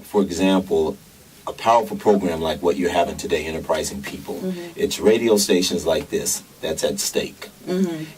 for example, a powerful program like what you're having today, Enterprising People. It's radio stations like this that's at stake.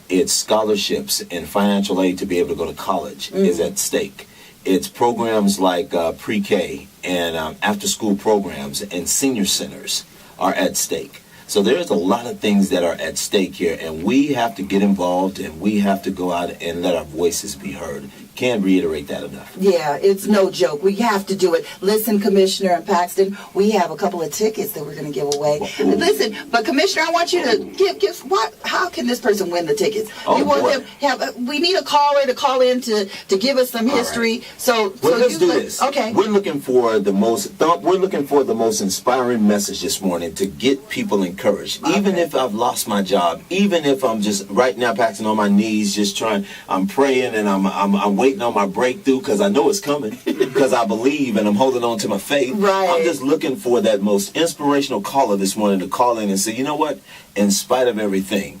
It's scholarships and financial aid to be able to go to college is at stake. It's programs like pre-K and after-school programs and senior centers are at stake. So there's a lot of things that are at stake here, and we have to get involved, and we have to go out and let our voices be heard. Can't reiterate that enough. Yeah, it's no joke. We have to do it. Listen, Commissioner and Paxton, we have a couple of tickets that we're going to give away. Listen, but Commissioner, I want you to give what? How can this person win the tickets? Oh, you want boy. them have? We need a caller to call in to give us some history. Right. So let's do this. Okay. We're looking for the most inspiring message this morning to get people encouraged. Okay. Even if I've lost my job, even if I'm just right now, Paxton, on my knees, just trying. I'm praying and I'm waiting on my breakthrough because I know it's coming because I believe and I'm holding on to my faith. Right. I'm just looking for that most inspirational caller this morning to call in and say, you know what? In spite of everything,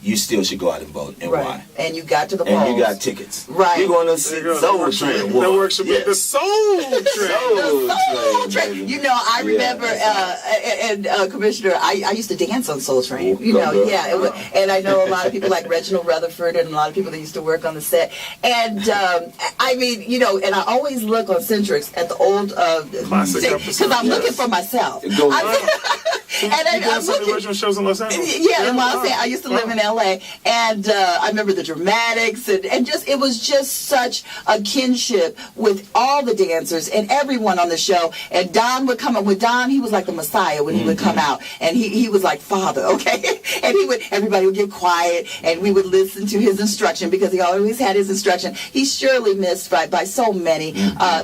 you still should go out and vote. And why? And you got to the polls. And you got tickets. Right. You're going to see Soul Train. That works for me. The Soul Train. Soul Train. You know, I remember, Commissioner, I used to dance on Soul Train. You know, and I know a lot of people like Reginald Rutherford and a lot of people that used to work on the set. And I mean, you know, and I always look on Centrix at the old because I'm looking for myself. I'm looking original shows in Los Angeles. Yeah, I used to live in LA, and I remember the dramatics, and just it was just such a kinship with all the dancers and everyone on the show. And Don would come up. With Don, he was like the Messiah when he would come out, and he was like Father, okay? And everybody would get quiet, and we would listen to his instruction because he always had his instruction. He's surely missed by so many,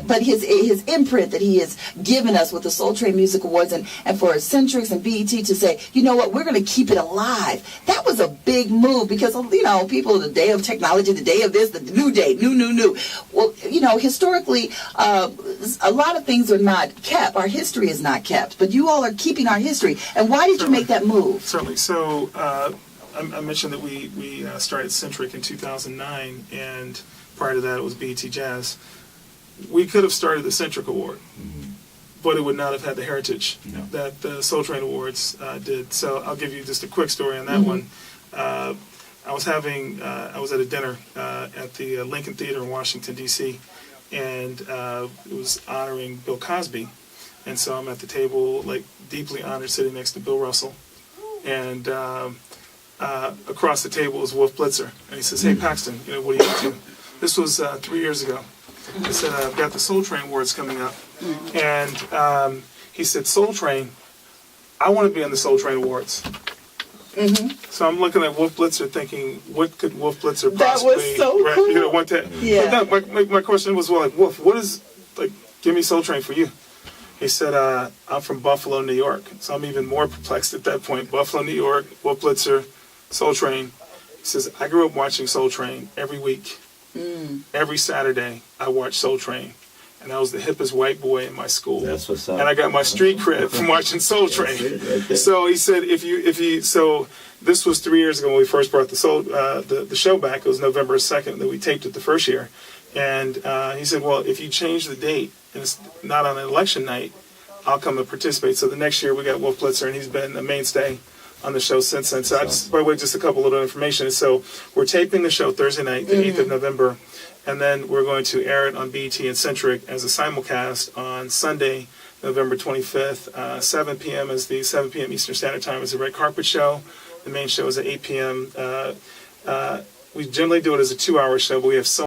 but his imprint that he has given us with the Soul Train Music Awards and for Centrix and BET to say, you know what, we're going to keep it alive. That was a big move because, you know, people, the day of technology, the day of this, the new day, new. Well, you know, historically, a lot of things are not kept. Our history is not kept, but you all are keeping our history. And why did you make that move? Certainly. So I mentioned that we started Centric in 2009, and prior to that it was BET Jazz. We could have started the Centric Award. But it would not have had the heritage that the Soul Train Awards did. So I'll give you just a quick story on that one. I was at a dinner at the Lincoln Theater in Washington, D.C., and it was honoring Bill Cosby. And so I'm at the table, like deeply honored, sitting next to Bill Russell. And across the table is Wolf Blitzer. And he says, hey, Paxton, you know, what are you up to? This was 3 years ago. He said, I've got the Soul Train Awards coming up. And he said, Soul Train, I want to be on the Soul Train Awards. So I'm looking at Wolf Blitzer thinking, what could Wolf Blitzer possibly... That was so cool. You know, want that. Yeah. But my question was, well, like, Wolf, what is, like, give me Soul Train for you. He said, I'm from Buffalo, New York. So I'm even more perplexed at that point. Buffalo, New York, Wolf Blitzer, Soul Train. He says, I grew up watching Soul Train every week. Every Saturday, I watched Soul Train. And I was the hippest white boy in my school. That's what's up. And I got my street cred from watching Soul Train. So he said, so this was 3 years ago when we first brought the show back. It was November 2nd that we taped it the first year. And he said, well, if you change the date and it's not on an election night, I'll come and participate. So the next year we got Wolf Blitzer, and he's been a mainstay on the show since then. So by the way, just a couple little information. So we're taping the show Thursday night, the 8th of November. And then we're going to air it on BET and Centric as a simulcast on Sunday, November 25th. 7 p.m. is the 7 p.m. Eastern Standard Time is the red carpet show. The main show is at 8 p.m. We generally do it as a 2-hour show, but we have so